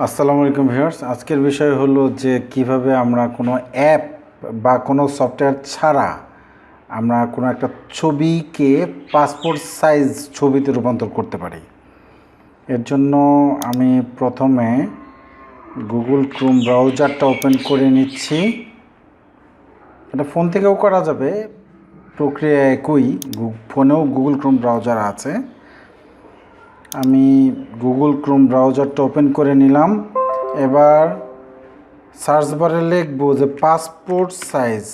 আসসালামু আলাইকুম ভিউয়ার্স। আজকের বিষয় হলো যে কিভাবে আমরা কোনো অ্যাপ বা কোনো সফটওয়্যার ছাড়া আমরা কোনো একটা ছবিকে পাসপোর্ট সাইজ ছবিতে রূপান্তর করতে পারি। এর জন্য আমি প্রথমে গুগল ক্রোম ব্রাউজারটা ওপেন করে নিচ্ছি। এটা ফোন থেকেও করা যাবে, প্রক্রিয়া একই। ফোনেও গুগল ক্রোম ব্রাউজার আছে। আমি গুগল ক্রোম ব্রাউজারটা ওপেন করে নিলাম। এবার সার্চ বারে লিখব যে passport size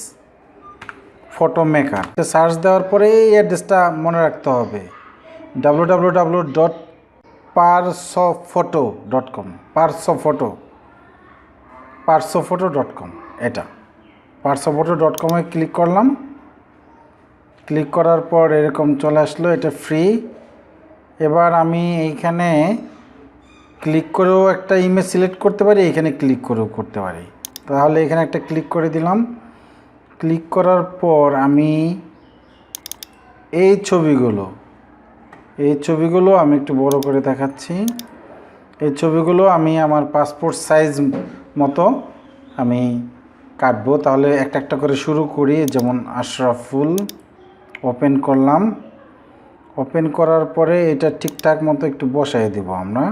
photo maker. Search দেওয়ার পরে এই অ্যাড্রেসটা মনে রাখতে হবে, www.parsofoto.com parsofoto.com। এটা parsofoto.com-এ ক্লিক করলাম। ক্লিক করার পর এরকম চলে আসলো, এটা ফ্রি। এবার আমি এইখানে ক্লিক করেও একটা ইমেজ সিলেক্ট করতে পারি, এখানে ক্লিক করেও করতে পারি। তাহলে এখানে একটা ক্লিক করে দিলাম। ক্লিক করার পর আমি এই ছবিগুলো আমি একটু বড় করে দেখাচ্ছি। এই ছবিগুলো আমি আমার পাসপোর্ট সাইজ মতো আমি কাটবো। তাহলে একটা একটা করে শুরু করি। যেমন আশরাফুল ওপেন করলাম। ওপেন করার পরে এটা ঠিকঠাক মতো একটু বসাই দেব আমরা।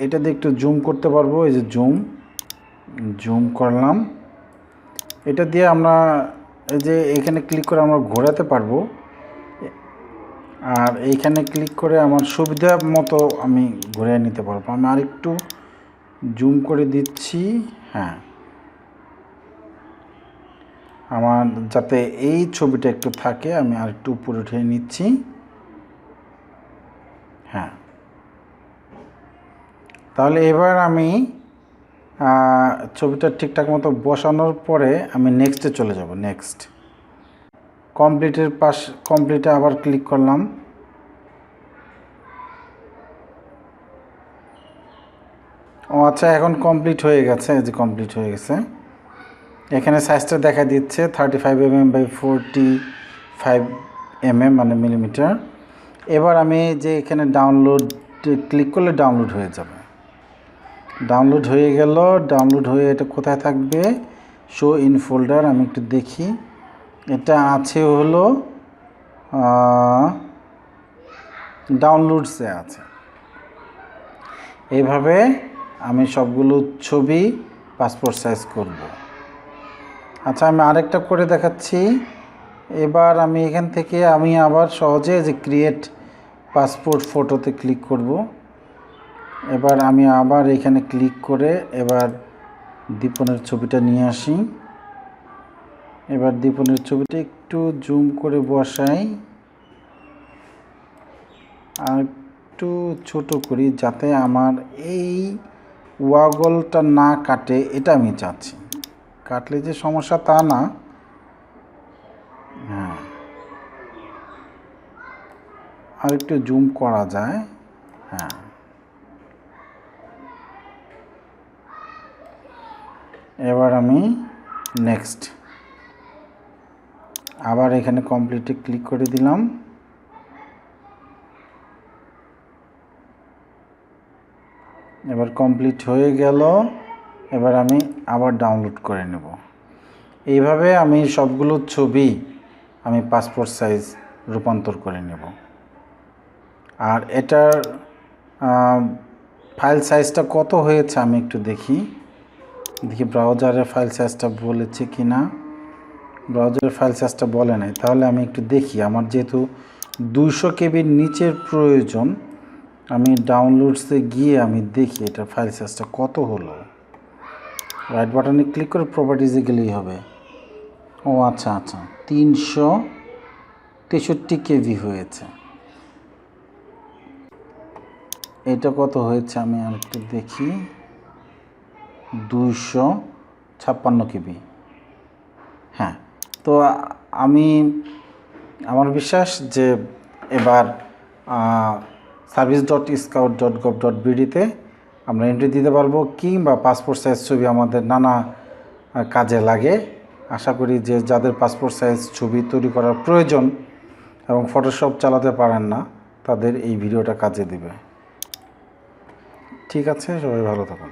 এটা দিয়ে একটু জুম করতে পারবো, এই যে জুম করলাম। এটা দিয়ে আমরা এই যে এখানে ক্লিক করে আমরা ঘোরাতে পারবো, আর এইখানে ক্লিক করে আমার সুবিধা মতো আমি ঘুরিয়ে নিতে পারবো। আমি আরেকটু জুম করে দিচ্ছি। হ্যাঁ, আমার যাতে এই ছবিটা একটু থাকে আমি আরেকটু উপরে উঠিয়ে নিচ্ছি। হ্যাঁ, তাহলে এবার আমি ছবিটা ঠিকঠাক মতো বসানোর পরে আমি নেক্সটে চলে যাব। নেক্সট কমপ্লিটে আবার ক্লিক করলাম। ও আচ্ছা, এখন কমপ্লিট হয়ে গেছে। এই যে কমপ্লিট হয়ে গেছে। এখানে সাইজটা দেখা দিচ্ছে 35 mm বাই 45 mm, মানে মিলিমিটার। এবার আমি যে এখানে ডাউনলোড ক্লিক করলে ডাউনলোড হয়ে যাবে। ডাউনলোড হয়ে গেল। ডাউনলোড হয়ে এটা কোথায় থাকবে? Show in folder. আমি একটু দেখি। এটা আছে হলো ডাউনলোডসে আছে। এইভাবে আমি সবগুলো ছবি পাসপোর্ট সাইজ করব। আচ্ছা, আমি আরেকটা করে দেখাচ্ছি। এবার আমি এখান থেকে আমি আবার সহজে যে ক্রিয়েট পাসপোর্ট ফটোতে ক্লিক করব। এবার আমি আবার এখানে ক্লিক করে এবার দীপনের ছবিটা নিয়ে আসি। এবার দীপনের ছবিটা একটু জুম করে বসাই, আর একটু ছোট করি যাতে আমার এই ওয়াগলটা না কাটে। এটা আমি চাচ্ছি। কাটলে যে সমস্যা তা না। হ্যাঁ, আর একটু জুম করা যায়। হ্যাঁ, এবার আমি নেক্সট আবার এখানে কমপ্লিটে ক্লিক করে দিলাম। এবার কমপ্লিট হয়ে গেল। এবার আমি আবার ডাউনলোড করে নেব। এইভাবে আমি সবগুলো ছবি আমি পাসপোর্ট সাইজ রূপান্তর করে নেব। আর এটার ফাইল সাইজটা কত হয়েছে আমি একটু দেখি ব্রাউজারে ফাইল সাইজটা বলেছে কি না। ব্রাউজারের ফাইল সাইজটা বলে নাই। তাহলে আমি একটু দেখি। আমার যেহেতু 200 কেবির নিচের প্রয়োজন, আমি ডাউনলোডসে গিয়ে আমি দেখি এটার ফাইল সাইজটা কত হলো। রাইট বাটনে ক্লিক করে প্রপার্টিজে গেলেই হবে। ও আচ্ছা আচ্ছা, 363 কেবি হয়েছে। এটা কত হয়েছে আমি আর একটু দেখি। 256 কেবি। হ্যাঁ, তো আমার বিশ্বাস যে এবার service.scout.gov.bd-তে আমরা এন্ট্রি দিতে পারবো, কিংবা পাসপোর্ট সাইজ ছবি আমাদের নানা কাজে লাগে। আশা করি যে যাদের পাসপোর্ট সাইজ ছবি তৈরি করার প্রয়োজন এবং ফটোশপ চালাতে পারেন না, তাদের এই ভিডিওটা কাজে দেবে। ঠিক আছে, সবাই ভালো থাকুন।